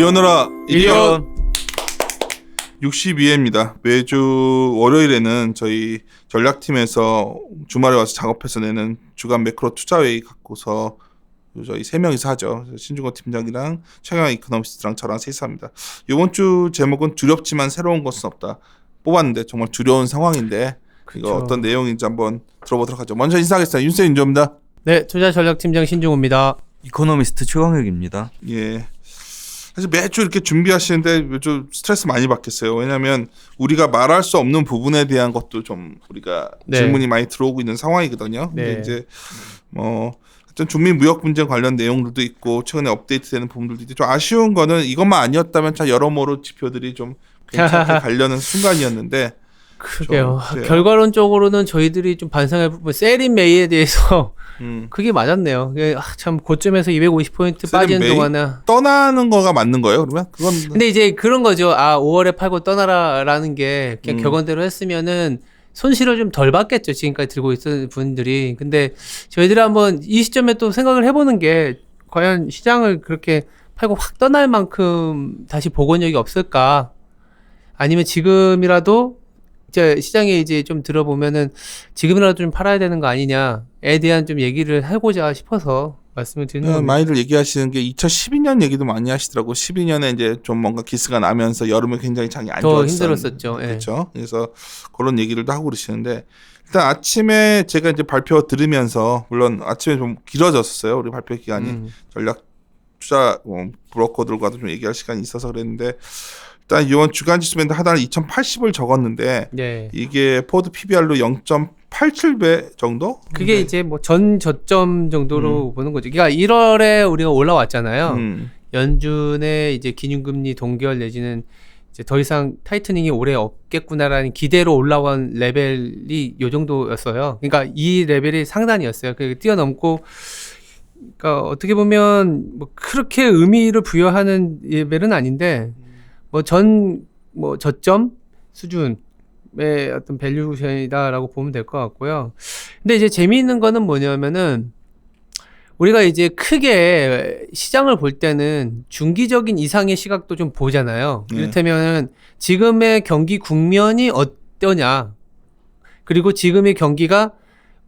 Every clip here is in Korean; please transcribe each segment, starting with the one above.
이리 오너라 이리온 62회입니다. 매주 월요일에는 저희 전략팀에서 주말에 와서 작업해서 내는 주간 매크로 투자회의 갖고서 저희 3명이서 하죠. 신중호 팀장이랑 최경영 이코노미스트랑 저랑 셋이서 합니다. 이번 주 제목은 두렵지만 새로운 것은 없다. 뽑았는데 정말 두려운 상황인데 그쵸. 이거 어떤 내용인지 한번 들어보도록 하죠. 먼저 인사하겠습니다. 윤세 윤조입니다. 네, 투자 전략팀장 신중호입니다. 이코노미스트 최광혁입니다. 예. 사실 매주 이렇게 준비하시는데 매주 스트레스 많이 받겠어요. 왜냐하면 우리가 말할 수 없는 부분에 대한 것도 좀 우리가 질문이 많이 들어오고 있는 상황이거든요. 네. 근데 이제 하여튼 중미 무역 분쟁 관련 내용들도 있고 최근에 업데이트되는 부분들도 있고 좀 아쉬운 거는 이것만 아니었다면 참 여러모로 지표들이 좀 괜찮게 가려는 순간이었는데. 그게요. 결과론적으로는 저희들이 좀 반성해 보면 세린 메이에 대해서 그게 맞았네요. 참 고점에서 250포인트 빠지는 동안에 떠나는 거가 맞는 거예요? 그러면 그건 근데 이제 그런 거죠. 5월에 팔고 떠나라라는 게 그냥 격언대로 했으면은 손실을 좀 덜 받겠죠. 지금까지 들고 있던 분들이. 근데 저희들이 한번 이 시점에 또 생각을 해보는 게 과연 시장을 그렇게 팔고 확 떠날 만큼 다시 복원력이 없을까? 아니면 지금이라도 이제 시장에 이제 좀 들어보면은 지금이라도 좀 팔아야 되는 거 아니냐에 대한 좀 얘기를 하고자 싶어서 말씀을 드리는 겁니다. 많이들 얘기하시는 게 2012년 얘기도 많이 하시더라고. 12년에 이제 좀 뭔가 기스가 나면서 여름에 굉장히 장이 안 좋았어요. 더 힘들었었죠. 그렇죠. 그래서 그런 얘기들도 하고 그러시는데 일단 아침에 제가 이제 발표 들으면서 물론 아침에 좀 길어졌었어요. 우리 발표 기간이 전략 투자 브로커들과도 좀 얘기할 시간이 있어서 그랬는데 일단 이번 주간 지수밴드 하단 2080을 적었는데 네. 이게 포드 PBR로 0.87배 정도? 그게 이제 뭐 전 저점 정도로 보는 거죠. 그러니까 1월에 우리가 올라왔잖아요. 연준의 이제 기준금리 동결 내지는 이제 더 이상 타이트닝이 오래 없겠구나라는 기대로 올라온 레벨이 요 정도였어요. 그러니까 이 레벨이 상단이었어요. 그 뛰어넘고 그러니까 어떻게 보면 뭐 그렇게 의미를 부여하는 레벨은 아닌데 저점 수준의 어떤 밸류션이다라고 보면 될 것 같고요. 근데 이제 재미있는 거는 뭐냐면은 우리가 이제 크게 시장을 볼 때는 중기적인 이상의 시각도 좀 보잖아요. 이를테면은 지금의 경기 국면이 어떠냐. 그리고 지금의 경기가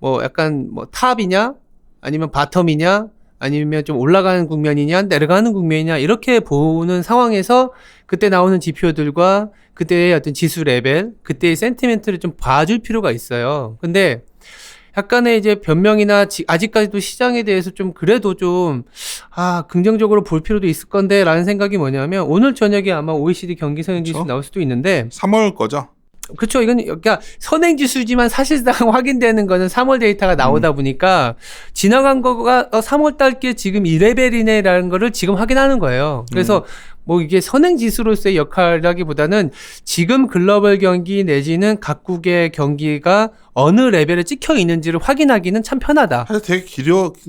뭐 약간 뭐 탑이냐 아니면 바텀이냐 아니면 좀 올라가는 국면이냐 내려가는 국면이냐 이렇게 보는 상황에서 그때 나오는 지표들과 그때의 어떤 지수 레벨 그때의 센티멘트를 좀 봐줄 필요가 있어요. 근데 약간의 이제 변명이나 아직까지도 시장에 대해서 좀 그래도 좀 긍정적으로 볼 필요도 있을 건데 라는 생각이 뭐냐면 오늘 저녁에 아마 OECD 경기 선행지수 나올 수도 있는데 3월 거죠? 그렇죠. 이건 그러니까 선행지수지만 사실상 확인되는 거는 3월 데이터가 나오다 보니까 지나간 거가 3월 달께 지금 이 레벨이네라는 거를 지금 확인하는 거예요. 그래서 뭐 이게 선행지수로서의 역할이라기보다는 지금 글로벌 경기 내지는 각국의 경기가 어느 레벨에 찍혀 있는지를 확인하기는 참 편하다. 사실 되게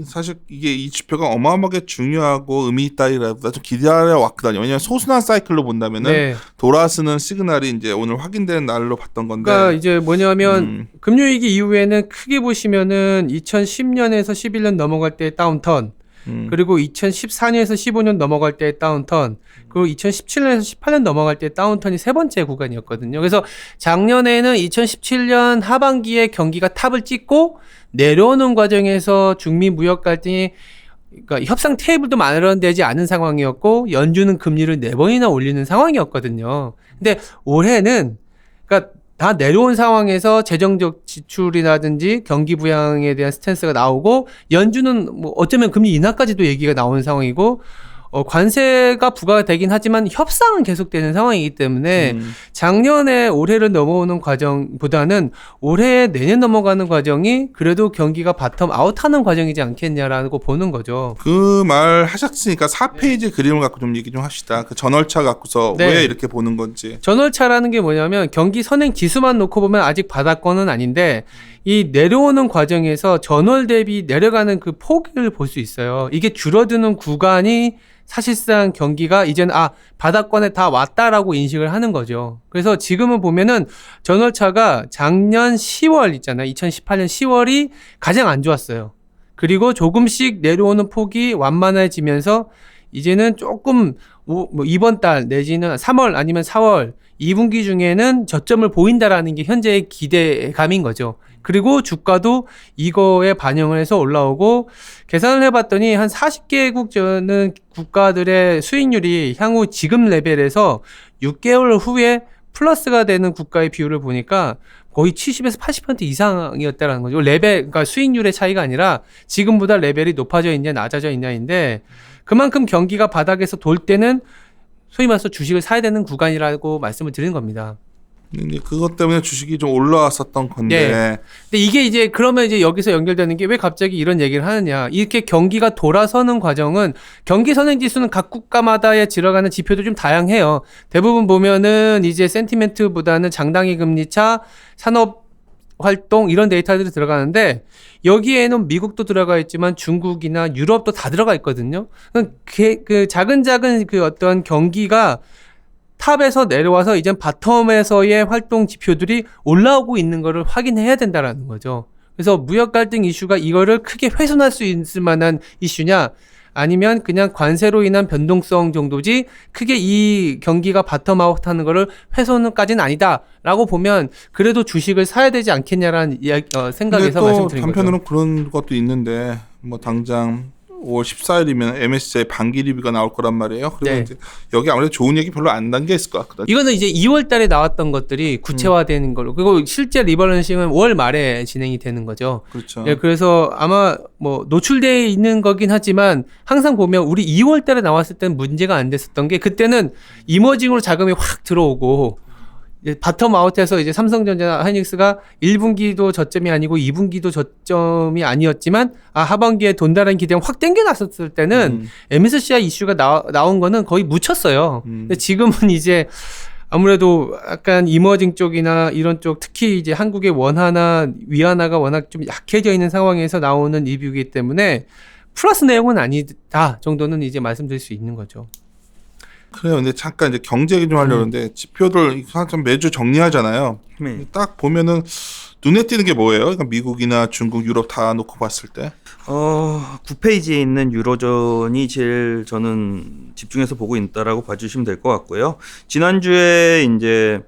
사실 이게 이 지표가 어마어마하게 중요하고 의미 있다기보다 좀 기다려 왔거든요. 왜냐면 소순환 사이클로 본다면은 돌아서는 시그널이 이제 오늘 확인되는 날로 봤던 건데. 그러니까 이제 뭐냐면 금융위기 이후에는 크게 보시면은 2010년에서 11년 넘어갈 때 다운턴. 그리고 2014년에서 15년 넘어갈 때 다운턴, 그리고 2017년에서 18년 넘어갈 때 다운턴이 세 번째 구간이었거든요. 그래서 작년에는 2017년 하반기에 경기가 탑을 찍고 내려오는 과정에서 중미 무역 갈등이 그러니까 협상 테이블도 마련되지 않은 상황이었고 연준은 금리를 4번이나 올리는 상황이었거든요. 근데 올해는 그러니까 다 내려온 상황에서 재정적 지출이라든지 경기 부양에 대한 스탠스가 나오고 연준은 뭐 어쩌면 금리 인하까지도 얘기가 나오는 상황이고 관세가 부과되긴 하지만 협상은 계속되는 상황이기 때문에 작년에 올해를 넘어오는 과정보다는 올해 내년 넘어가는 과정이 그래도 경기가 바텀 아웃하는 과정이지 않겠냐라고 보는 거죠. 그 말 하셨으니까 4페이지 그림을 갖고 좀 얘기 좀 합시다. 그 전월차 갖고서 왜 이렇게 보는 건지. 전월차라는 게 뭐냐면 경기 선행 지수만 놓고 보면 아직 바닥권은 아닌데 이 내려오는 과정에서 전월 대비 내려가는 그 폭을 볼 수 있어요. 이게 줄어드는 구간이 사실상 경기가 이제는 바닥권에 다 왔다라고 인식을 하는 거죠. 그래서 지금은 보면은 전월차가 작년 10월 있잖아요. 2018년 10월이 가장 안 좋았어요. 그리고 조금씩 내려오는 폭이 완만해지면서 이제는 조금 뭐 이번 달 내지는 3월 아니면 4월 2분기 중에는 저점을 보인다라는 게 현재의 기대감인 거죠. 그리고 주가도 이거에 반영을 해서 올라오고 계산을 해봤더니 한 40개국 저는 국가들의 수익률이 향후 지금 레벨에서 6개월 후에 플러스가 되는 국가의 비율을 보니까 거의 70에서 80% 이상이었다라는 거죠. 레벨, 그러니까 수익률의 차이가 아니라 지금보다 레벨이 높아져 있냐 낮아져 있냐인데 그만큼 경기가 바닥에서 돌 때는 소위 말해서 주식을 사야 되는 구간이라고 말씀을 드리는 겁니다. 근데 그것 때문에 주식이 좀 올라왔었던 건데. 예. 근데 이게 이제 그러면 이제 여기서 연결되는 게 왜 갑자기 이런 얘기를 하느냐. 이렇게 경기가 돌아서는 과정은 경기 선행 지수는 각 국가마다에 들어가는 지표도 좀 다양해요. 대부분 보면은 이제 센티멘트보다는 장당의 금리차, 산업 활동 이런 데이터들이 들어가는데 여기에는 미국도 들어가 있지만 중국이나 유럽도 다 들어가 있거든요. 그 작은 그 어떤 경기가 탑에서 내려와서 이제 바텀에서의 활동 지표들이 올라오고 있는 거를 확인해야 된다라는 거죠. 그래서 무역 갈등 이슈가 이거를 크게 훼손할 수 있을 만한 이슈냐 아니면 그냥 관세로 인한 변동성 정도지 크게 이 경기가 바텀아웃 하는 거를 훼손까지는 아니다라고 보면 그래도 주식을 사야 되지 않겠냐라는 생각에서 말씀드린 거죠. 한편으로는 그런 것도 있는데 뭐 당장 5월 14일이면 MSCI 반기 리뷰가 나올 거란 말이에요. 그리고 네. 이제 여기 아무래도 좋은 얘기 별로 안 담겨 있을 것 같거든요. 이거는 이제 2월 달에 나왔던 것들이 구체화되는 걸로. 그리고 실제 리버런싱은 5월 말에 진행이 되는 거죠. 그렇죠. 예, 그래서 아마 뭐 노출되어 있는 거긴 하지만 항상 보면 우리 2월 달에 나왔을 때는 문제가 안 됐었던 게 그때는 이머징으로 자금이 확 들어오고 이제 바텀 아웃해서 이제 삼성전자나 하이닉스가 1분기도 저점이 아니고 2분기도 저점이 아니었지만 하반기에 돈다는 기대가 확 땡겨놨었을 때는 MSCI 이슈가 나온 거는 거의 묻혔어요. 근데 지금은 이제 아무래도 약간 이머징 쪽이나 이런 쪽 특히 이제 한국의 원화나 위안화가 워낙 좀 약해져 있는 상황에서 나오는 리뷰이기 때문에 플러스 내용은 아니다 정도는 이제 말씀드릴 수 있는 거죠. 그래요. 근데 잠깐 이제 경제 얘기 좀 하려고 하는데 지표들 항상 매주 정리하잖아요. 네. 딱 보면은 눈에 띄는 게 뭐예요? 그러니까 미국이나 중국, 유럽 다 놓고 봤을 때. 9페이지에 있는 유로존이 제일 저는 집중해서 보고 있다라고 봐주시면 될 것 같고요. 지난주에 이제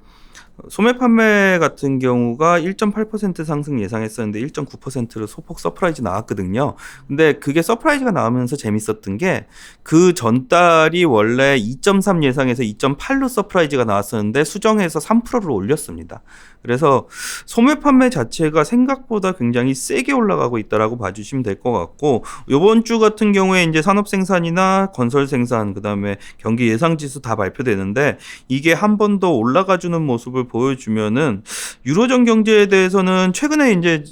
소매 판매 같은 경우가 1.8% 상승 예상했었는데 1.9%로 소폭 서프라이즈 나왔거든요. 근데 그게 서프라이즈가 나오면서 재밌었던 게 그 전달이 원래 2.3 예상해서 2.8로 서프라이즈가 나왔었는데 수정해서 3%를 올렸습니다. 그래서 소매 판매 자체가 생각보다 굉장히 세게 올라가고 있다라고 봐주시면 될 것 같고 이번 주 같은 경우에 이제 산업 생산이나 건설 생산 그다음에 경기 예상 지수 다 발표되는데 이게 한 번 더 올라가주는 모습을 보여주면은 유로존 경제에 대해서는 최근에 이제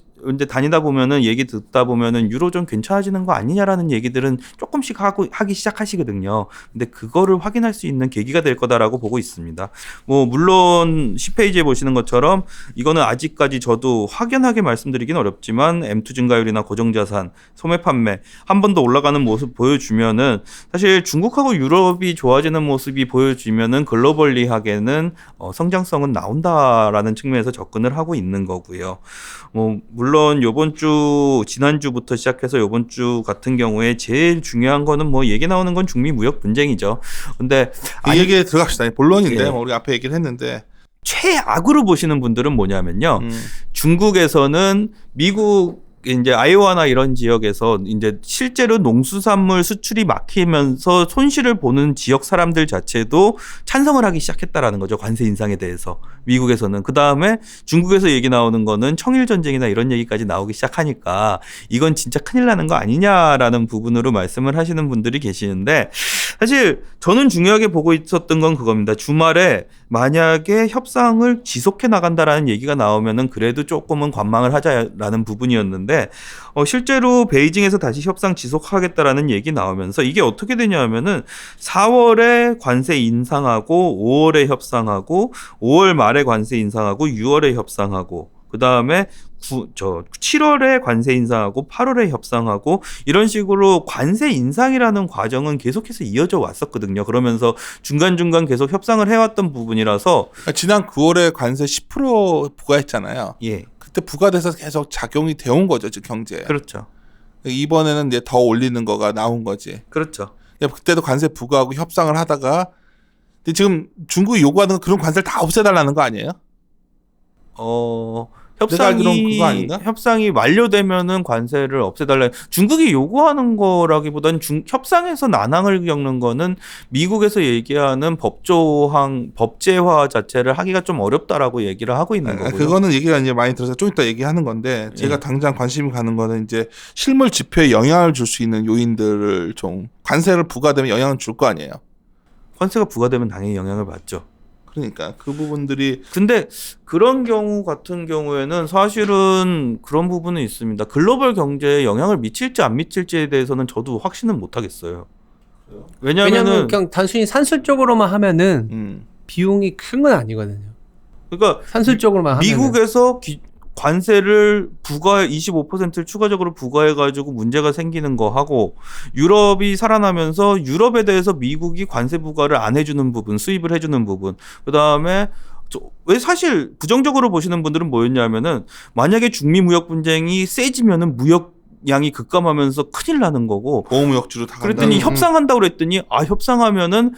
다니다 보면은 얘기 듣다 보면은 유로존 괜찮아지는 거 아니냐라는 얘기들은 조금씩 하기 시작하시거든요. 근데 그거를 확인할 수 있는 계기가 될 거다라고 보고 있습니다. 뭐 물론 10페이지에 보시는 것처럼 이거는 아직까지 저도 확연하게 말씀드리긴 어렵지만 M2 증가율이나 고정자산, 소매 판매 한 번 더 올라가는 모습 보여주면은 사실 중국하고 유럽이 좋아지는 모습이 보여지면은 글로벌리하게는 성장성은 나온다라는 측면에서 접근을 하고 있는 거고요. 뭐 물론 요번 주 지난주부터 시작해서 요번 주 같은 경우에 제일 중요한 거는 뭐 얘기 나오는 건 중미 무역 분쟁이죠. 근데 이 얘기에 들어갑시다. 본론인데 예. 뭐 우리 앞에 얘기를 했는데 최악으로 보시는 분들은 뭐냐면요. 중국에서는 미국 이제 아이오와나 이런 지역에서 이제 실제로 농수산물 수출이 막히면서 손실을 보는 지역 사람들 자체도 찬성을 하기 시작했다라는 거죠. 관세 인상에 대해서. 미국에서는. 그다음에 중국에서 얘기 나오는 거는 청일 전쟁이나 이런 얘기까지 나오기 시작하니까 이건 진짜 큰일 나는 거 아니냐라는 부분으로 말씀을 하시는 분들이 계시는데 사실 저는 중요하게 보고 있었던 건 그겁니다. 주말에 만약에 협상을 지속해 나간다라는 얘기가 나오면은 그래도 조금은 관망을 하자라는 부분이었는데 실제로 베이징에서 다시 협상 지속하겠다라는 얘기 나오면서 이게 어떻게 되냐면은 4월에 관세 인상하고 5월에 협상하고 5월 말에 관세 인상하고 6월에 협상하고 그다음에 7월에 관세 인상하고 8월에 협상하고 이런 식으로 관세 인상이라는 과정은 계속해서 이어져 왔었거든요. 그러면서 중간중간 계속 협상을 해왔던 부분이라서 지난 9월에 관세 10% 부과했잖아요. 예, 그때 부과돼서 계속 작용이 되어온 거죠, 지금 경제에. 그렇죠. 이번에는 이제 더 올리는 거가 나온 거지. 그렇죠. 그때도 관세 부과하고 협상을 하다가 근데 지금 중국이 요구하는 건 그런 관세를 다 없애달라는 거 아니에요? 내가 알기로는 그거 아닌가? 협상이 완료되면은 관세를 없애달라. 중국이 요구하는 거라기보다는 협상에서 난항을 겪는 거는 미국에서 얘기하는 법제화 자체를 하기가 좀 어렵다라고 얘기를 하고 있는 거고요. 그거는 얘기가 이제 많이 들어서 좀 이따 얘기하는 건데 제가 예. 당장 관심이 가는 거는 이제 실물 지표에 영향을 줄 수 있는 요인들을 좀 관세를 부과되면 영향을 줄 거 아니에요. 관세가 부과되면 당연히 영향을 받죠. 그러니까 그 부분들이 근데 그런 경우 같은 경우에는 사실은 그런 부분은 있습니다. 글로벌 경제에 영향을 미칠지 안 미칠지에 대해서는 저도 확신은 못 하겠어요. 왜냐하면 왜냐면은 그냥 단순히 산술적으로만 하면은 비용이 큰 건 아니거든요. 그러니까 산술적으로만 하면은. 미국에서 관세를 25%를 추가적으로 부과해가지고 문제가 생기는 거 하고 유럽이 살아나면서 유럽에 대해서 미국이 관세 부과를 안 해주는 부분, 수입을 해주는 부분, 그 다음에 왜 사실 부정적으로 보시는 분들은 뭐였냐면은 만약에 중미 무역 분쟁이 세지면은 무역 양이 급감하면서 큰일 나는 거고 보호무역주로 다 간다. 그랬더니 협상한다고 그랬더니 협상하면은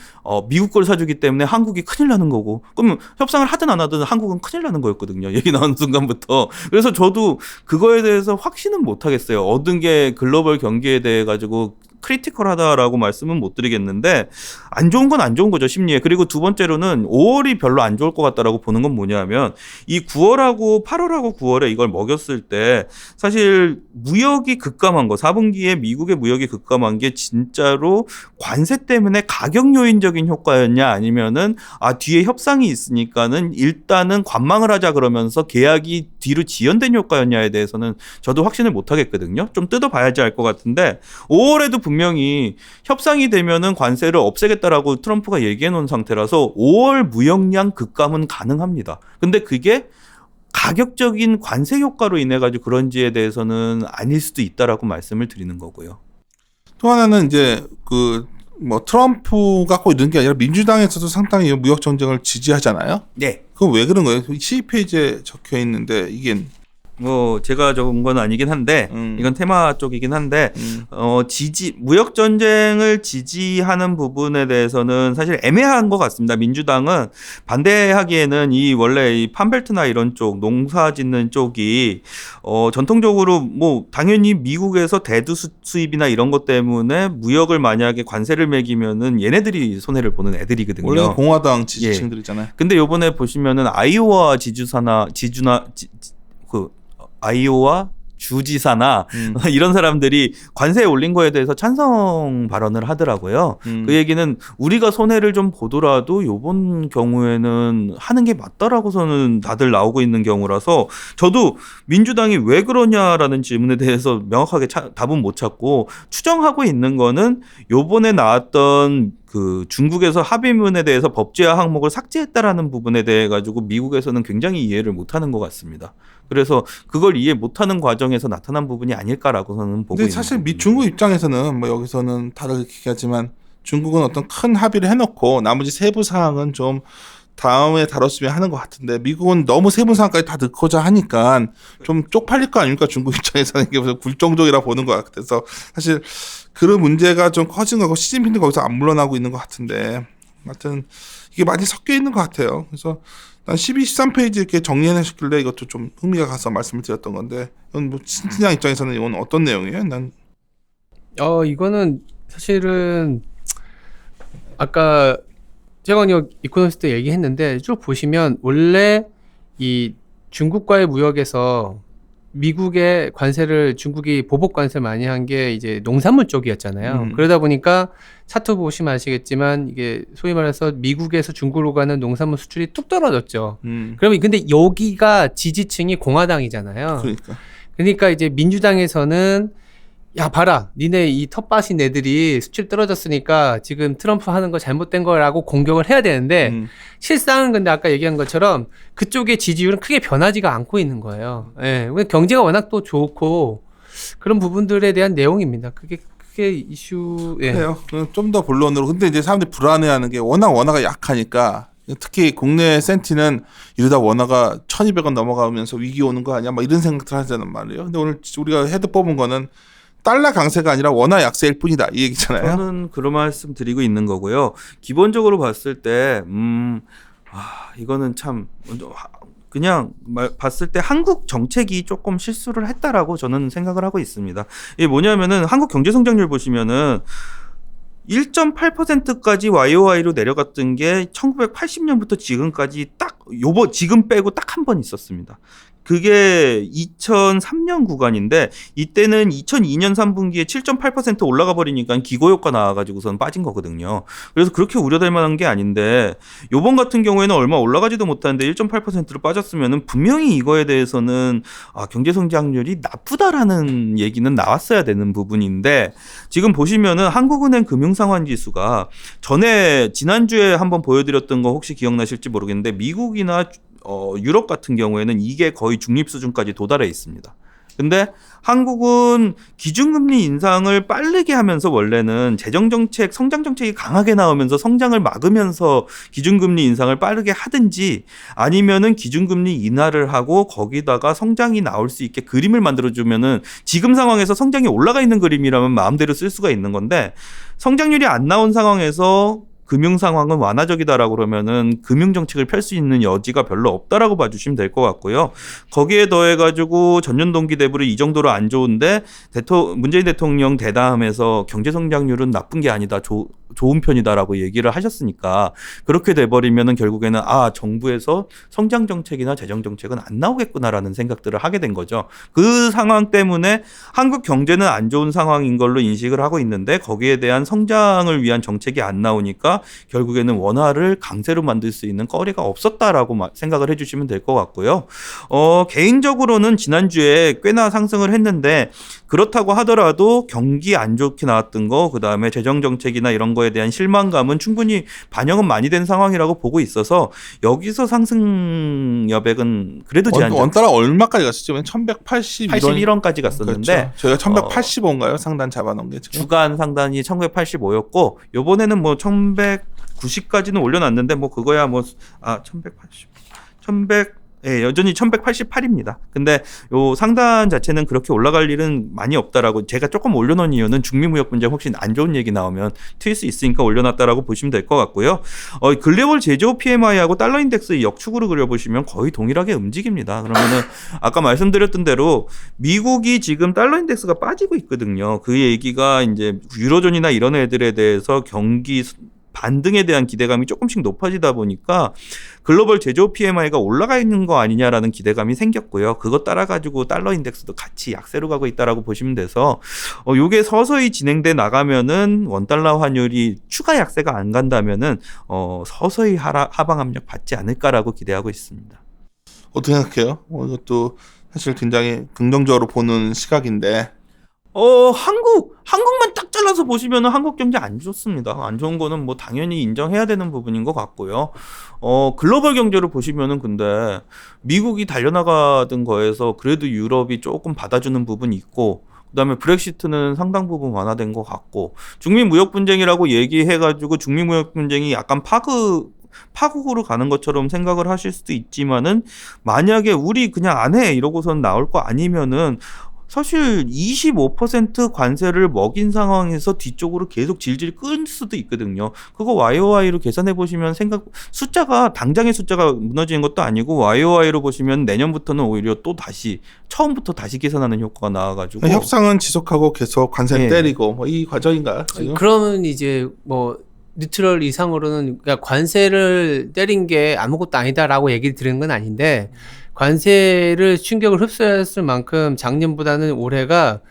미국 걸 사주기 때문에 한국이 큰일 나는 거고 그러면 협상을 하든 안 하든 한국은 큰일 나는 거였거든요. 얘기 나오는 순간부터. 그래서 저도 그거에 대해서 확신은 못 하겠어요. 얻은 게 글로벌 경기에 대해 가지고 크리티컬하다라고 말씀은 못 드리겠는데 안 좋은 건 안 좋은 거죠, 심리에. 그리고 두 번째로는 5월이 별로 안 좋을 것 같다라고 보는 건 뭐냐면 이 9월하고 8월하고 9월에 이걸 먹였을 때 사실 무역이 급감한 거 4분기에 미국의 무역이 급감한 게 진짜로 관세 때문에 가격 요인적인 효과였냐 아니면은 뒤에 협상이 있으니까는 일단은 관망을 하자 그러면서 계약이 뒤로 지연된 효과였냐에 대해서는 저도 확신을 못 하겠거든요. 좀 뜯어봐야지 알 것 같은데 5월에도 분명히 협상이 되면은 관세를 없애겠다라고 트럼프가 얘기해 놓은 상태라서 5월 무역량 급감은 가능합니다. 근데 그게 가격적인 관세 효과로 인해 가지고 그런지에 대해서는 아닐 수도 있다라고 말씀을 드리는 거고요. 또 하나는 이제 트럼프가 꼭 이런 게 아니라 민주당에서도 상당히 무역 전쟁을 지지하잖아요. 네. 그건 왜 그런 거예요? 12페이지에 적혀 있는데 이게 제가 적은 건 아니긴 한데 이건 테마 쪽이긴 한데 무역 전쟁을 지지하는 부분에 대해서는 사실 애매한 것 같습니다. 민주당은 반대하기에는 원래 이 판벨트나 이런 쪽 농사 짓는 쪽이 전통적으로 당연히 미국에서 대두 수입이나 이런 것 때문에 무역을 만약에 관세를 매기면은 얘네들이 손해를 보는 애들이거든요. 원래 공화당 지지층들이잖아요. 근데 요번에 보시면은 아이오와 아이오와 주지사나 이런 사람들이 관세에 올린 거에 대해서 찬성 발언을 하더라고요. 그 얘기는 우리가 손해를 좀 보더라도 요번 경우에는 하는 게 맞다라고서는 다들 나오고 있는 경우라서 저도 민주당이 왜 그러냐라는 질문에 대해서 명확하게 답은 못 찾고 추정하고 있는 거는 요번에 나왔던 그 중국에서 합의문에 대해서 법제화 항목을 삭제했다라는 부분에 대해 가지고 미국에서는 굉장히 이해를 못하는 것 같습니다. 그래서 그걸 이해 못하는 과정에서 나타난 부분이 아닐까라고 저는 보고 있는. 근데 사실 중국 입장에서는 여기서는 다르게 얘기하지만 중국은 어떤 큰 합의를 해놓고 나머지 세부 사항은 좀 다음에 다뤘으면 하는 것 같은데 미국은 너무 세부 사항까지 다 넣고자 하니까 좀 쪽팔릴 거 아닙니까? 중국 입장에서는 이게 무슨 굴종적이라 보는 것 같아서 사실 그런 문제가 좀 커진 거고 시진핑도 거기서 안 물러나고 있는 것 같은데 하여튼 이게 많이 섞여 있는 것 같아요. 그래서 난 12, 13페이지 이렇게 정리해내셨길래 이것도 좀 흥미가 가서 말씀을 드렸던 건데 이건 신진양 입장에서는 이건 어떤 내용이에요? 이거는 사실은 아까 제가 이코노미스트 때 얘기했는데 쭉 보시면 원래 이 중국과의 무역에서 미국의 관세를 중국이 보복 관세 많이 한 게 이제 농산물 쪽이었잖아요. 그러다 보니까 차트 보시면 아시겠지만 이게 소위 말해서 미국에서 중국으로 가는 농산물 수출이 뚝 떨어졌죠. 그러면 근데 여기가 지지층이 공화당이잖아요. 그러니까 이제 민주당에서는 야 봐라 니네 이 텃밭인 애들이 수출 떨어졌으니까 지금 트럼프 하는 거 잘못된 거라고 공격을 해야 되는데 실상은 근데 아까 얘기한 것처럼 그쪽의 지지율은 크게 변하지가 않고 있는 거예요. 예, 경제가 워낙 또 좋고 그런 부분들에 대한 내용입니다. 그게 크게 이슈. 예. 그래요. 좀 더 본론으로. 근데 이제 사람들이 불안해하는 게 원화가 약하니까 특히 국내 센티는 이러다 원화가 1,200원 넘어가면서 위기 오는 거 아니야? 막 이런 생각들 하잖아요 말이에요. 근데 오늘 우리가 헤드 뽑은 거는 달러 강세가 아니라 원화 약세일 뿐이다 이 얘기잖아요. 저는 그런 말씀 드리고 있는 거고요. 기본적으로 봤을 때 이거는 참 그냥 봤을 때 한국 정책이 조금 실수를 했다라고 저는 생각을 하고 있습니다. 이게 뭐냐면은 한국 경제 성장률 보시면은 1.8%까지 YOY로 내려갔던 게 1980년부터 지금까지 지금 빼고 딱 한 번 있었습니다. 그게 2003년 구간인데 이때는 2002년 3분기에 7.8% 올라가 버리니까 기고효과 나와가지고선 빠진 거거든요. 그래서 그렇게 우려될 만한 게 아닌데 요번 같은 경우에는 얼마 올라가지도 못하는데 1.8%로 빠졌으면은 분명히 이거에 대해서는 경제 성장률이 나쁘다라는 얘기는 나왔어야 되는 부분인데 지금 보시면은 한국은행 금융상환지수가 지난주에 한번 보여드렸던 거 혹시 기억나실지 모르겠는데 미국이나 유럽 같은 경우에는 이게 거의 중립 수준까지 도달해 있습니다. 근데 한국은 기준금리 인상을 빠르게 하면서 원래는 재정정책, 성장정책이 강하게 나오면서 성장을 막으면서 기준금리 인상을 빠르게 하든지 아니면은 기준금리 인하를 하고 거기다가 성장이 나올 수 있게 그림을 만들어주면은 지금 상황에서 성장이 올라가 있는 그림이라면 마음대로 쓸 수가 있는 건데 성장률이 안 나온 상황에서 금융 상황은 완화적이다라고 그러면은 금융 정책을 펼 수 있는 여지가 별로 없다라고 봐주시면 될 것 같고요. 거기에 더해가지고 전년 동기 대비로 이 정도로 안 좋은데 문재인 대통령 대담에서 경제 성장률은 나쁜 게 아니다, 좋은 편이다라고 얘기를 하셨으니까 그렇게 돼버리면은 결국에는 정부에서 성장 정책이나 재정 정책은 안 나오겠구나라는 생각들을 하게 된 거죠. 그 상황 때문에 한국 경제는 안 좋은 상황인 걸로 인식을 하고 있는데 거기에 대한 성장을 위한 정책이 안 나오니까 결국에는 원화를 강세로 만들 수 있는 거리가 없었다라고 생각을 해주시면 될 것 같고요. 개인적으로는 지난주에 꽤나 상승을 했는데 그렇다고 하더라도 경기 안 좋게 나왔던 거, 그 다음에 재정 정책이나 이런 거에 대한 실망감은 충분히 반영은 많이 된 상황이라고 보고 있어서 여기서 상승 여백은 그래도 제한적. 원달러 얼마까지 갔었죠? 1181원까지 갔었는데 그렇죠. 저희가 1185인가요? 상단 잡아놓은 게 지금. 주간 상단이 1985였고 요번에는 1190까지는 올려놨는데 그거야 1180 여전히 1188입니다. 근데 요 상단 자체는 그렇게 올라갈 일은 많이 없다라고 제가 조금 올려놓은 이유는 중미무역 분쟁 혹시 안 좋은 얘기 나오면 튈 수 있으니까 올려놨다라고 보시면 될 것 같고요. 글로벌 제조업 PMI하고 달러 인덱스 역축으로 그려보시면 거의 동일하게 움직입니다. 그러면은 아까 말씀드렸던 대로 미국이 지금 달러 인덱스가 빠지고 있거든요. 그 얘기가 이제 유로존이나 이런 애들에 대해서 경기 반등에 대한 기대감이 조금씩 높아지다 보니까 글로벌 제조업 PMI가 올라가 있는 거 아니냐라는 기대감이 생겼고요. 그것 따라 가지고 달러 인덱스도 같이 약세로 가고 있다라고 보시면 돼서 요게 서서히 진행돼 나가면은 원달러 환율이 추가 약세가 안 간다면은 서서히 하방 압력 받지 않을까라고 기대하고 있습니다. 어떻게 생각해요? 이것도 사실 굉장히 긍정적으로 보는 시각인데. 한국만 딱 잘라서 보시면은 한국 경제 안 좋습니다. 안 좋은 거는 당연히 인정해야 되는 부분인 것 같고요. 글로벌 경제를 보시면은 근데 미국이 달려나가던 거에서 그래도 유럽이 조금 받아주는 부분이 있고, 그다음에 브렉시트는 상당 부분 완화된 것 같고, 중미 무역 분쟁이라고 얘기해가지고 중미 무역 분쟁이 약간 파국으로 가는 것처럼 생각을 하실 수도 있지만은 만약에 우리 그냥 안 해 이러고선 나올 거 아니면은 사실 25% 관세를 먹인 상황에서 뒤쪽으로 계속 질질 끌 수도 있거든요. 그거 YOY로 계산해 보시면 숫자가 당장의 숫자가 무너지는 것도 아니고 YOY로 보시면 내년부터는 오히려 또 처음부터 다시 계산하는 효과가 나와가지고 협상은 지속하고 계속 관세를 때리고 이 과정인가요? 지금? 그러면 이제 뉴트럴 이상으로는 그러니까 관세를 때린 게 아무것도 아니다라고 얘기를 드리는 건 아닌데 관세를 충격을 흡수했을 만큼 작년보다는 올해가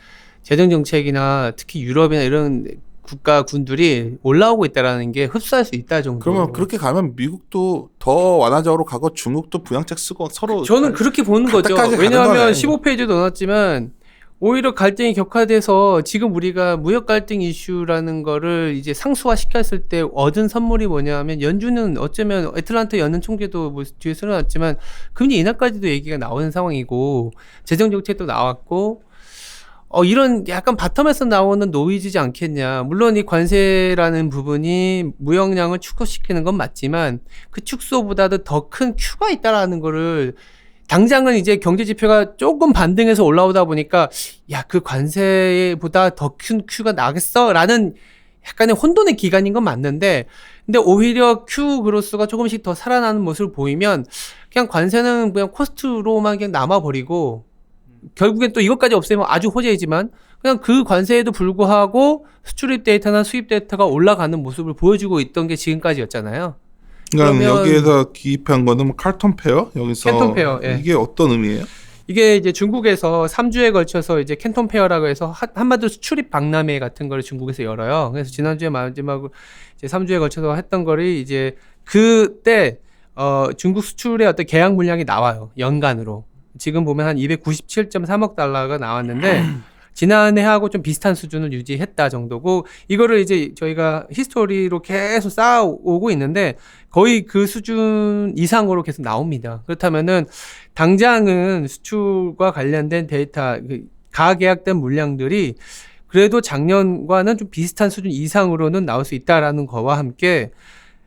재정정책이나 특히 유럽이나 이런 국가군들이 올라오고 있다라는 게 흡수할 수 있다 정도. 그러면 그렇게 가면 미국도 더 완화적으로 가고 중국도 부양책 쓰고 서로 저는 그렇게 보는 거죠. 왜냐하면 15페이지도 넣었지만 오히려 갈등이 격화돼서 지금 우리가 무역 갈등 이슈라는 거를 이제 상수화 시켰을 때 얻은 선물이 뭐냐면 연준은 어쩌면 애틀란타 연은 총재도 뒤에 쓰러났지만 금리 인하까지도 얘기가 나오는 상황이고 재정 정책도 나왔고 이런 약간 바텀에서 나오는 노이즈지 않겠냐. 물론 이 관세라는 부분이 무역량을 축소시키는 건 맞지만 그 축소보다도 더 큰 큐가 있다라는 거를 당장은 이제 경제 지표가 조금 반등해서 올라오다 보니까 야, 그 관세보다 더 큰 Q가 나겠어라는 약간의 혼돈의 기간인 건 맞는데, 근데 오히려 Q 그로스가 조금씩 더 살아나는 모습을 보이면 그냥 관세는 그냥 코스트로만 그냥 남아버리고 결국엔 또 이것까지 없애면 아주 호재이지만 그냥 그 관세에도 불구하고 수출입 데이터나 수입 데이터가 올라가는 모습을 보여주고 있던 게 지금까지였잖아요. 그러니까 그러면 여기에서 기입한 거는 뭐 칼톤 페어 여기서 캔톤 페어, 예. 이게 어떤 의미예요? 이게 이제 중국에서 3주에 걸쳐서 이제 캔톤 페어라고 해서 한마디로 수출입 박람회 같은 거를 중국에서 열어요. 그래서 지난주에 마지막으로 이제 3주에 걸쳐서 했던 거를 이제 그때 중국 수출의 어떤 계약 물량이 나와요. 연간으로. 지금 보면 한 297.3억 달러가 나왔는데 지난해하고 좀 비슷한 수준을 유지했다 정도고, 이거를 이제 저희가 히스토리로 계속 쌓아오고 있는데 거의 그 수준 이상으로 계속 나옵니다. 그렇다면은 당장은 수출과 관련된 데이터, 가계약된 물량들이 그래도 작년과는 좀 비슷한 수준 이상으로는 나올 수 있다라는 거와 함께,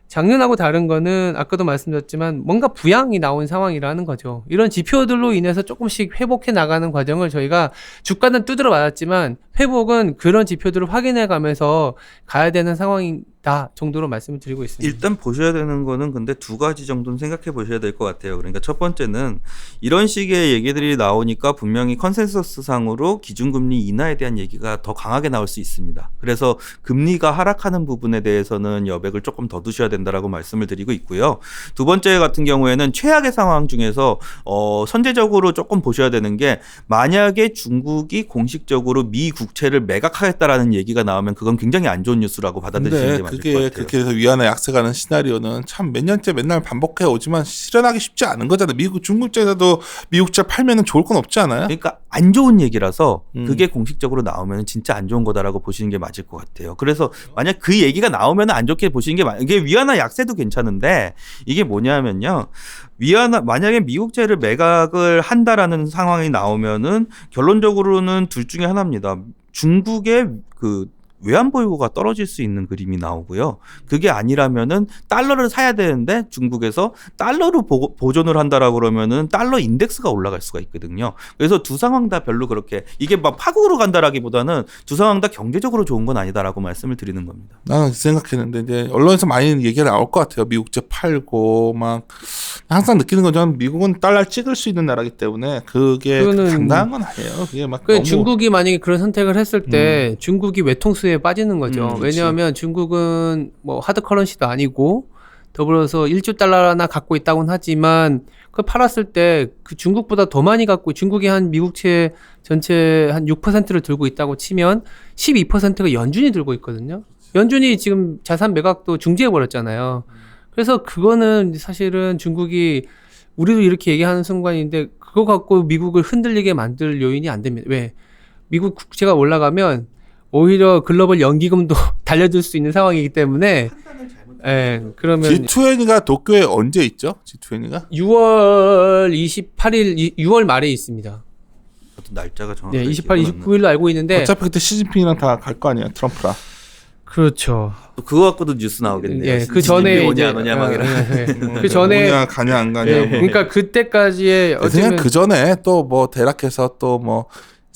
작년하고 다른 거는 아까도 말씀드렸지만 뭔가 부양이 나온 상황이라는 거죠. 이런 지표들로 인해서 조금씩 회복해 나가는 과정을 저희가 주가는 두드려 맞았지만 회복은 그런 지표들을 확인해 가면서 가야 되는 상황이다 정도로 말씀을 드리고 있습니다. 일단 보셔야 되는 거는 근데 두 가지 정도는 생각해 보셔야 될 것 같아요. 그러니까 첫 번째는 이런 식의 얘기들이 나오니까 분명히 컨센서스 상으로 기준금리 인하에 대한 얘기가 더 강하게 나올 수 있습니다. 그래서 금리가 하락하는 부분에 대해서는 여백을 조금 더 두셔야 된다라고 말씀을 드리고 있고요. 두 번째 같은 경우에는 최악의 상황 중에서 선제적으로 조금 보셔야 되는 게, 만약에 중국이 공식적으로 미 국채를 매각하겠다라는 얘기가 나오면 그건 굉장히 안 좋은 뉴스라고 받아들이시는 게 맞을 것 같아요. 그렇게 해서 위안화 약세가는 시나리오는 참 몇 년째 맨날 반복해 오지만 실현하기 쉽지 않은 거잖아요. 중국 입장에서도 미국채 팔면은 좋을 건 없지 않아요? 그러니까 안 좋은 얘기라서 그게 공식적으로 나오면 진짜 안 좋은 거다라고 보시는 게 맞을 것 같아요. 그래서 만약 그 얘기가 나오면 안 좋게 보시는 게 이게 위안화 약세도 괜찮은데, 이게 뭐냐면요. 만약에 미국채를 매각을 한다라는 상황이 나오면은 결론적으로는 둘 중에 하나입니다. 중국의 그 외환 보유고가 떨어질 수 있는 그림이 나오고요. 그게 아니라면은 달러를 사야 되는데 중국에서 달러로 보존을 한다라고 그러면은 달러 인덱스가 올라갈 수가 있거든요. 그래서 두 상황 다 별로 그렇게 이게 막 파국으로 간다라기보다는 두 상황 다 경제적으로 좋은 건 아니다라고 말씀을 드리는 겁니다. 나는 생각했는데 이제 언론에서 많이 얘기가 나올 것 같아요. 미국채 팔고 막 항상 느끼는 거죠. 미국은 달러 찍을 수 있는 나라기 때문에 그게 당당한 건 아니에요. 그게 막 너무 중국이 만약에 그런 선택을 했을 때 중국이 외통수에 빠지는 거죠. 왜냐하면 중국은 뭐 하드 커런시도 아니고 더불어서 1조 달러나 갖고 있다고는 하지만 그걸 팔았을 때 그 중국보다 더 많이 갖고, 중국이 한 미국채 전체 한 6%를 들고 있다고 치면 12%가 연준이 들고 있거든요. 연준이 지금 자산 매각도 중지해 버렸잖아요. 그래서 그거는 사실은 중국이, 우리도 이렇게 얘기하는 순간인데 그거 갖고 미국을 흔들리게 만들 요인이 안 됩니다. 왜? 미국 국채가 올라가면 오히려 글로벌 연기금도 달려들 수 있는 상황이기 때문에, 예, 그러면 G20가 도쿄에 언제 있죠? G20가 6월 28일, 6월 말에 있습니다. 저도 날짜가 정확하게 네, 28, 29일로 알고 있는데 어차피 그때 시진핑이랑 다 갈 거 아니야, 트럼프랑. 그렇죠. 또 그거 갖고도 뉴스 나오겠네요. 예, 그 전에 오냐 이제 안 오냐 막 이런. 그 전에 오냐 가냐 안 가냐. 예, 뭐. 그러니까 그때까지의 그냥 그 전에 또 뭐 대략해서 또 뭐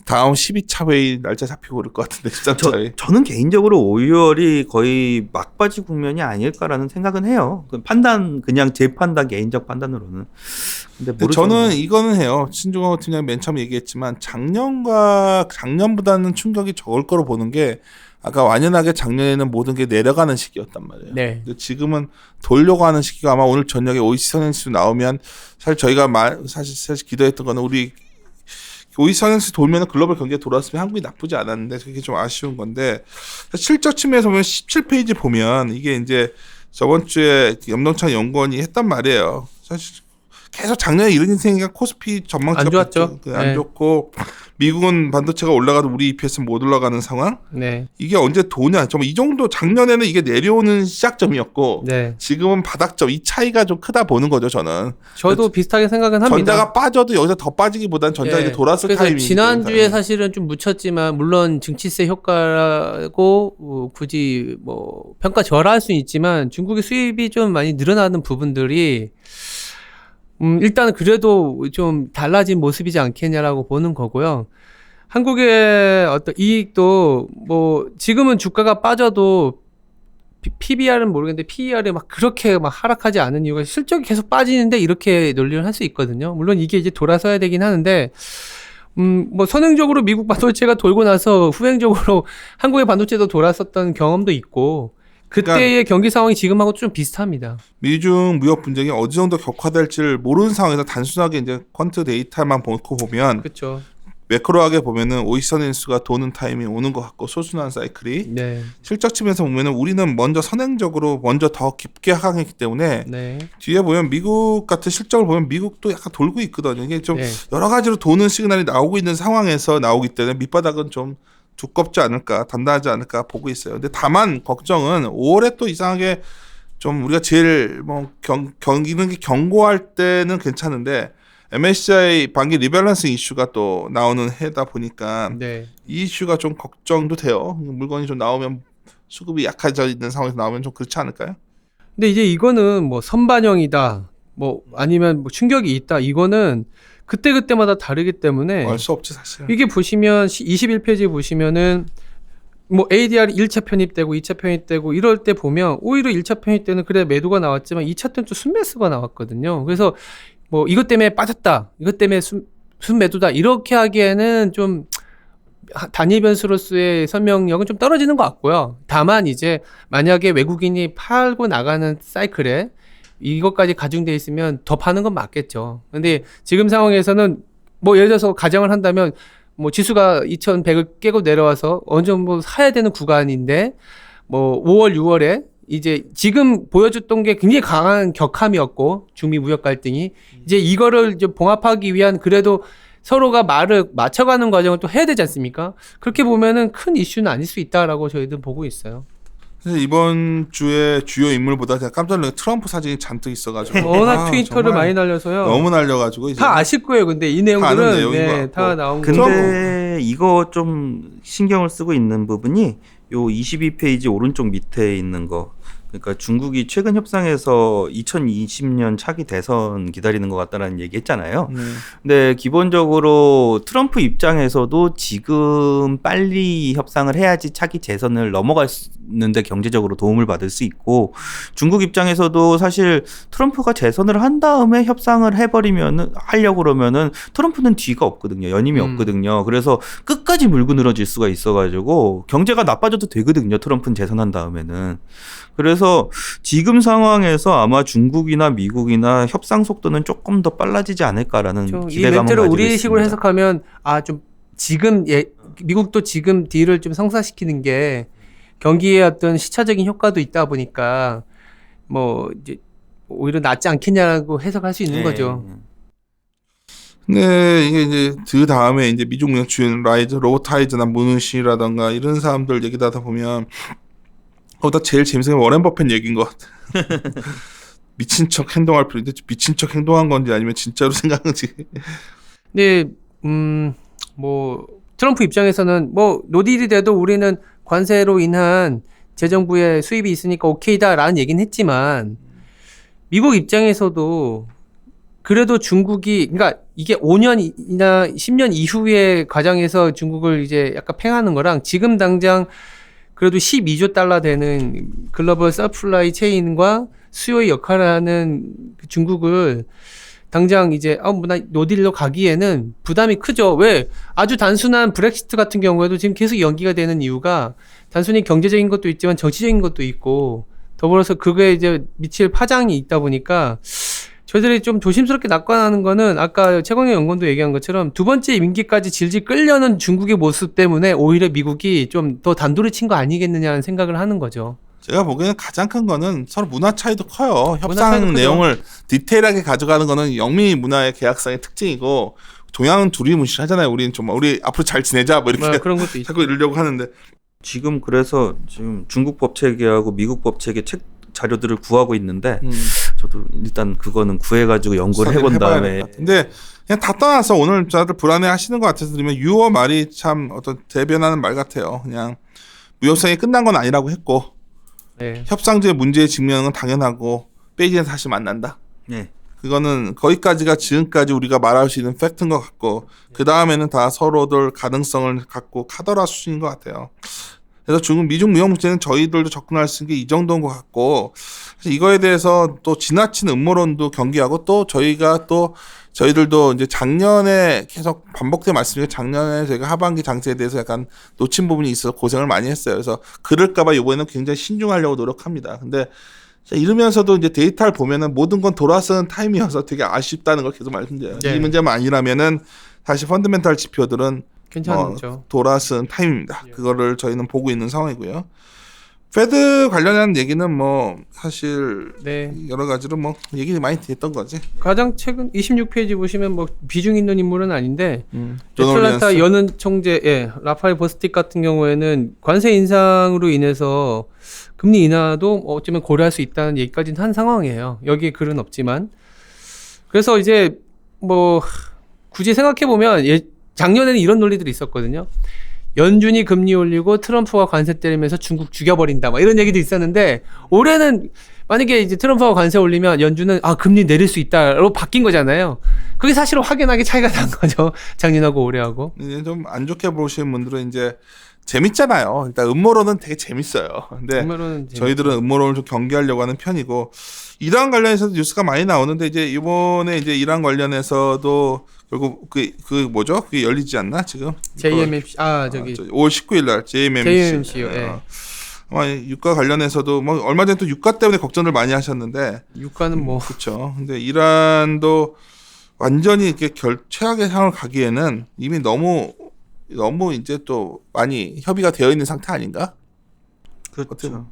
다음 12차 회의 날짜 잡히고 그럴 것 같은데 13차 회의. 저는 개인적으로 5월이 거의 막바지 국면이 아닐까라는 생각은 해요. 그냥 제 판단, 개인적 판단으로는. 근데 저는 이거는 해요. 신중호 팀장이 맨 처음 얘기했지만 작년보다는 충격이 적을 거로 보는 게, 아까 완연하게 작년에는 모든 게 내려가는 시기였단 말이에요. 네. 근데 지금은 돌려고 하는 시기가, 아마 오늘 저녁에 OECD 선행지수 나오면 사실 저희가 사실 기도했던 거는 우리 OECD 선행지수 돌면 글로벌 경기가 돌아왔으면 한국이 나쁘지 않았는데 그게 좀 아쉬운 건데, 실적 측면에서 보면 17페이지 보면 이게 이제 저번 주에 염동찬 연구원이 했단 말이에요. 사실 계속 작년에 이런 인생이가 코스피 전망치가 안 좋았죠. 안 네. 좋고, 미국은 반도체가 올라가도 우리 EPS는 못 올라가는 상황. 네. 이게 언제 도냐? 정말 이 정도, 작년에는 이게 내려오는 시작점이었고 네. 지금은 바닥점, 이 차이가 좀 크다 보는 거죠, 저는. 저도 비슷하게 생각은 합니다. 전자가 빠져도 여기서 더 빠지기보다는 전자가 예. 이제 돌았을 그래서 타이밍이기 지난주에 때문에. 사실은 좀 묻혔지만, 물론 증치세 효과라고 굳이 뭐 평가 절하할 수는 있지만 중국의 수입이 좀 많이 늘어나는 부분들이 일단 그래도 좀 달라진 모습이지 않겠냐라고 보는 거고요. 한국의 어떤 이익도 뭐 지금은 주가가 빠져도 PBR은 모르겠는데 PER이 막 그렇게 막 하락하지 않은 이유가 실적이 계속 빠지는데 이렇게 논리를 할 수 있거든요. 물론 이게 이제 돌아서야 되긴 하는데 뭐 선행적으로 미국 반도체가 돌고 나서 후행적으로 한국의 반도체도 돌았었던 경험도 있고 그때의 경기 상황이 지금하고 좀 비슷합니다. 미중 무역 분쟁이 어느 정도 격화될지를 모르는 상황에서 단순하게 이제 퀀트 데이터만 놓고 보면 그렇죠. 매크로하게 보면은 오이선인수가 도는 타임이 오는 것 같고 소순환 사이클이 네. 실적 측면에서 보면은 우리는 먼저 선행적으로 먼저 더 깊게 하강했기 때문에 네. 뒤에 보면 미국 같은 실적을 보면 미국도 약간 돌고 있거든요. 이게 좀 네. 여러 가지로 도는 시그널이 나오고 있는 상황에서 나오기 때문에 밑바닥은 좀 두껍지 않을까, 단단하지 않을까 보고 있어요. 근데 다만 걱정은 5월에 또 이상하게 좀 우리가 제일 뭐 경기는 경고할 때는 괜찮은데 MSCI 반기 리밸런싱 이슈가 또 나오는 해다 보니까 네. 이 이슈가 좀 걱정도 돼요. 물건이 좀 나오면 수급이 약해져 있는 상황에서 나오면 좀 그렇지 않을까요? 근데 이제 이거는 뭐 선반영이다. 뭐 아니면 뭐 충격이 있다. 이거는 그때그때마다 다르기 때문에 알 수 없지 사실. 이게 보시면 21페이지 보시면은 뭐 ADR이 1차 편입되고 2차 편입되고 이럴 때 보면 오히려 1차 편입 때는 그래 매도가 나왔지만 2차 때는 또 순매수가 나왔거든요. 그래서 뭐 이것 때문에 빠졌다. 이것 때문에 순매도다. 이렇게 하기에는 좀 단위 변수로서의 설명력은 좀 떨어지는 것 같고요. 다만 이제 만약에 외국인이 팔고 나가는 사이클에 이것까지 가중돼 있으면 더 파는 건 맞겠죠. 근데 지금 상황에서는 뭐 예를 들어서 가정을 한다면 뭐 지수가 2100을 깨고 내려와서 어느 정도 사야 되는 구간인데 뭐 5월, 6월에 이제 지금 보여줬던 게 굉장히 강한 격함이었고 중미 무역 갈등이 이제 이거를 이제 봉합하기 위한 그래도 서로가 말을 맞춰가는 과정을 또 해야 되지 않습니까? 그렇게 보면은 큰 이슈는 아닐 수 있다라고 저희들 보고 있어요. 그래서 이번 주에 주요 인물보다 제가 깜짝 놀란 트럼프 사진이 잔뜩 있어가지고 워낙 트위터를 정말 많이 날려서요. 너무 날려가지고 이제 다 아실 거예요. 근데 이 아는 내용들은 내용인 것 네, 같고. 다 나온 거. 근데 이거 좀 신경을 쓰고 있는 부분이 요 22페이지 오른쪽 밑에 있는 거. 그러니까 중국이 최근 협상에서 2020년 차기 대선 기다리는 것 같다라는 얘기 했잖아요. 근데 기본적으로 트럼프 입장에서도 지금 빨리 협상을 해야지 차기 재선을 넘어가는데 경제적으로 도움을 받을 수 있고 중국 입장에서도 사실 트럼프가 재선을 한 다음에 협상을 해버리면은 하려고 그러면은 트럼프는 뒤가 없거든요. 연임이 없거든요. 그래서 끝까지 물고 늘어질 수가 있어가지고 경제가 나빠져도 되거든요. 트럼프는 재선한 다음에는. 그래서 지금 상황에서 아마 중국이나 미국이나 협상 속도는 조금 더 빨라지지 않을까라는 이 기대감을 멘트를 가지고 우리식으로 있습니다. 해석하면 좀 지금 미국도 지금 딜을 좀 성사시키는 게 경기의 어떤 시차적인 효과도 있다 보니까 뭐 이제 오히려 낫지 않겠냐라고 해석할 수 있는 거죠. 근데 이게 이제 그 다음에 이제 미중 무역 주인 라이즈, 로버타이즈나 무누시라던가 이런 사람들 얘기를 하다 보면 거기다 제일 재밌는 건 워렌 버핏 얘기인 것 같아. 미친 척 행동할 필요인데 미친 척 행동한 건지 아니면 진짜로 생각한지. 근데 뭐 트럼프 입장에서는 뭐 노딜이 돼도 우리는 관세로 인한 재정부의 수입이 있으니까 오케이다라는 얘기는 했지만 미국 입장에서도 그래도 중국이 그러니까 이게 5년이나 10년 이후의 과정에서 중국을 이제 약간 팽하는 거랑 지금 당장 그래도 12조 달러 되는 글로벌 서플라이 체인과 수요의 역할을 하는 중국을 당장 이제 나 노딜로 가기에는 부담이 크죠. 왜? 아주 단순한 브렉시트 같은 경우에도 지금 계속 연기가 되는 이유가 단순히 경제적인 것도 있지만 정치적인 것도 있고 더불어서 그거에 이제 미칠 파장이 있다 보니까 저희들이 좀 조심스럽게 낙관하는 거는 아까 최광현 연구원도 얘기한 것처럼 두 번째 임기까지 질질 끌려는 중국의 모습 때문에 오히려 미국이 좀 더 단도를 친 거 아니겠느냐는 생각을 하는 거죠. 제가 보기에는 가장 큰 거는 서로 문화 차이도 커요. 차이도 협상 크죠. 내용을 디테일하게 가져가는 거는 영미 문화의 계약상의 특징이고 동양은 두리뭉실하잖아요. 우리 앞으로 잘 지내자 뭐 이렇게 그런 것도 있죠. 자꾸 이러려고 하는데 지금 그래서 지금 중국 법 체계하고 미국 법 체계 자료들을 구하고 있는데 저도 일단 그거는 구해가지고 연구를 해본 다음에. 근데 그냥 다 떠나서 오늘 다들 불안해하시는 것 같아서 들으면 6월 말이 참 어떤 대변하는 말 같아요. 그냥 무역상이 끝난 건 아니라고 했고 네. 협상제 문제의 직면은 당연하고 베이징에서 다시 만난다. 네. 그거는 거기까지가 지금까지 우리가 말할 수 있는 팩트인 것 같고 그 다음에는 다 서로들 가능성을 갖고 카더라 수준인 것 같아요. 그래서 미중 무역 문제는 저희들도 접근할 수 있는 게 이 정도인 것 같고 사실 이거에 대해서 또 지나친 음모론도 경계하고 또 저희들도 이제 작년에 계속 반복된 말씀이 작년에 저희가 하반기 장세에 대해서 약간 놓친 부분이 있어서 고생을 많이 했어요. 그래서 그럴까봐 이번에는 굉장히 신중하려고 노력합니다. 근데 이러면서도 이제 데이터를 보면은 모든 건 돌아서는 타임이어서 되게 아쉽다는 걸 계속 말씀드려요. 이 문제만 아니라면은 사실 펀더멘탈 지표들은 괜찮죠. 돌아선 타임입니다. 그거를 저희는 보고 있는 상황이고요. 페드 관련한 얘기는 뭐 사실 여러 가지로 뭐 얘기 많이 됐던 거지. 가장 최근 26페이지 보시면 뭐 비중 있는 인물은 아닌데 애틀란타 연은 총재 라파엘 버스틱 같은 경우에는 관세 인상으로 인해서 금리 인하도 어쩌면 고려할 수 있다는 얘기까지는 한 상황이에요. 여기에 글은 없지만. 그래서 이제 뭐 굳이 생각해 보면 작년에는 이런 논리들이 있었거든요. 연준이 금리 올리고 트럼프가 관세 때리면서 중국 죽여버린다. 막 이런 얘기도 있었는데 올해는 만약에 이제 트럼프가 관세 올리면 연준은 금리 내릴 수 있다로 바뀐 거잖아요. 그게 사실은 확연하게 차이가 난 거죠. 작년하고 올해하고. 이제 좀 안 좋게 보시는 분들은 이제 재밌잖아요. 일단 음모론은 되게 재밌어요. 근데 저희들은 음모론을 좀 경계하려고 하는 편이고 이란 관련해서도 뉴스가 많이 나오는데 이제 이번에 이제 이란 관련해서도 결국 그 뭐죠? 그게 열리지 않나 지금? JMMC 5월 19일 날 JMMC요. 아마 유가 관련해서도 뭐 얼마 전에 또 유가 때문에 걱정을 많이 하셨는데 유가는 뭐 그렇죠. 근데 이란도 완전히 이렇게 최악의 상황을 가기에는 이미 너무 이제 또 많이 협의가 되어 있는 상태 아닌가? 그렇죠.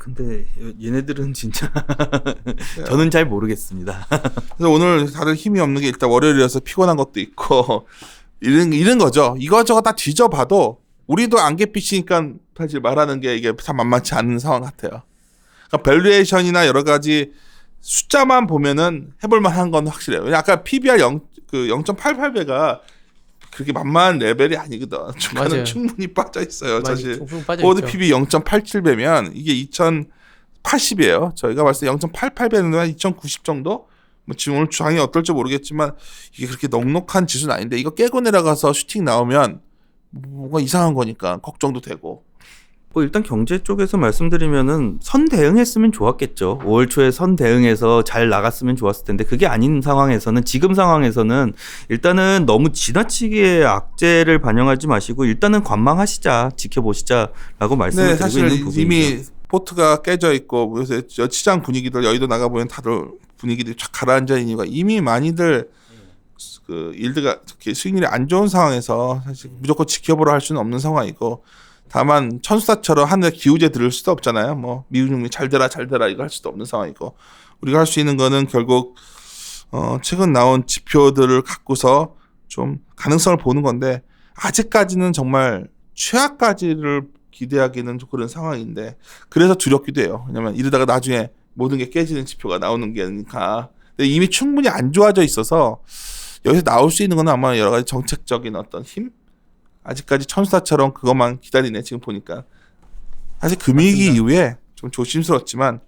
근데 얘네들은 진짜 저는 잘 모르겠습니다. 그래서 오늘 다들 힘이 없는 게 일단 월요일이어서 피곤한 것도 있고 이런 거죠. 이거저거 다 뒤져봐도 우리도 안갯빛이니까 사실 말하는 게 이게 참 만만치 않은 상황 같아요. 그러니까 밸류에이션이나 여러 가지 숫자만 보면은 해볼만한 건 확실해요. 왜냐면 아까 PBR 0.88배가 그렇게 만만한 레벨이 아니거든. 주가는 충분히 빠져 있어요. 사실 포드 PB 0.87배면 이게 2080이에요. 저희가 봤을 때 0.88배는 한 2090 정도? 뭐 지금 오늘 주장이 어떨지 모르겠지만 이게 그렇게 넉넉한 지수는 아닌데 이거 깨고 내려가서 슈팅 나오면 뭔가 이상한 거니까 걱정도 되고. 뭐 일단 경제 쪽에서 말씀드리면은 선 대응했으면 좋았겠죠. 5월 초에 선 대응해서 잘 나갔으면 좋았을 텐데 그게 아닌 상황에서는 지금 상황에서는 일단은 너무 지나치게 악재를 반영하지 마시고 일단은 관망하시자 지켜보시자라고 말씀을 드리고 있는 부분이죠. 이미 포트가 깨져 있고 요새 시장 분위기들 여의도 나가 보면 다들 분위기들이 쫙 가라앉아 있는 이유가 이미 많이들 그 일드가 수익률이 안 좋은 상황에서 사실 무조건 지켜보라 할 수는 없는 상황이고. 다만 천수다처럼 하늘에 기우제 들을 수도 없잖아요. 뭐 미국 중미 잘 되라 이거 할 수도 없는 상황이고 우리가 할 수 있는 거는 결국 최근 나온 지표들을 갖고서 좀 가능성을 보는 건데 아직까지는 정말 최악까지를 기대하기는 좀 그런 상황인데 그래서 두렵기도 해요. 왜냐면 이러다가 나중에 모든 게 깨지는 지표가 나오는 게니까. 근데 이미 충분히 안 좋아져 있어서 여기서 나올 수 있는 건 아마 여러 가지 정책적인 어떤 힘? 아직까지 천수다처럼 그것만 기다리네 지금 보니까. 사실 금융위기 이후에 좀 조심스럽지만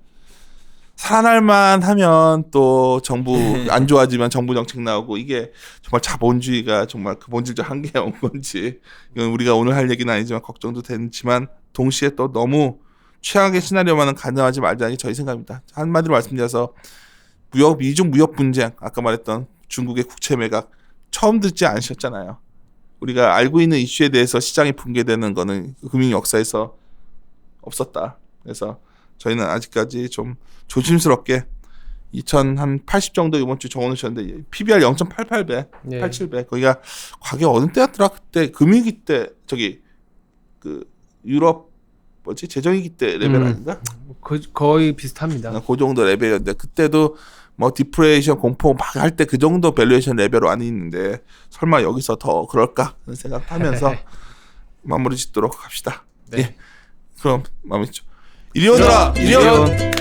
살아날만 하면 또 정부 안 좋아지면 정부 정책 나오고 이게 정말 자본주의가 정말 그 본질적 한계에 온 건지 이건 우리가 오늘 할 얘기는 아니지만 걱정도 되지만 동시에 또 너무 최악의 시나리오만은 가능하지 말자는 게 저희 생각입니다. 한마디로 말씀드려서 미중 무역 분쟁 아까 말했던 중국의 국채 매각 처음 듣지 않으셨잖아요. 우리가 알고 있는 이슈에 대해서 시장이 붕괴되는 거는 금융 역사에서 없었다. 그래서 저희는 아직까지 좀 조심스럽게 2080 정도 이번 주 적어놓으셨는데 PBR 0.88배, 87배 거기가 가격 어느 때였더라? 그때 금융위기 때 그 유럽 재정위기 때 레벨 아닌가? 거의 비슷합니다. 그 정도 레벨이었는데 그때도 뭐 디프레이션 공포 막 할 때 그 정도 밸류에이션 레벨로 안 있는데 설마 여기서 더 그럴까 하는 생각하면서 마무리 짓도록 합시다. 예. 그럼 마무리 짓죠. 이리 오너라 이리 온.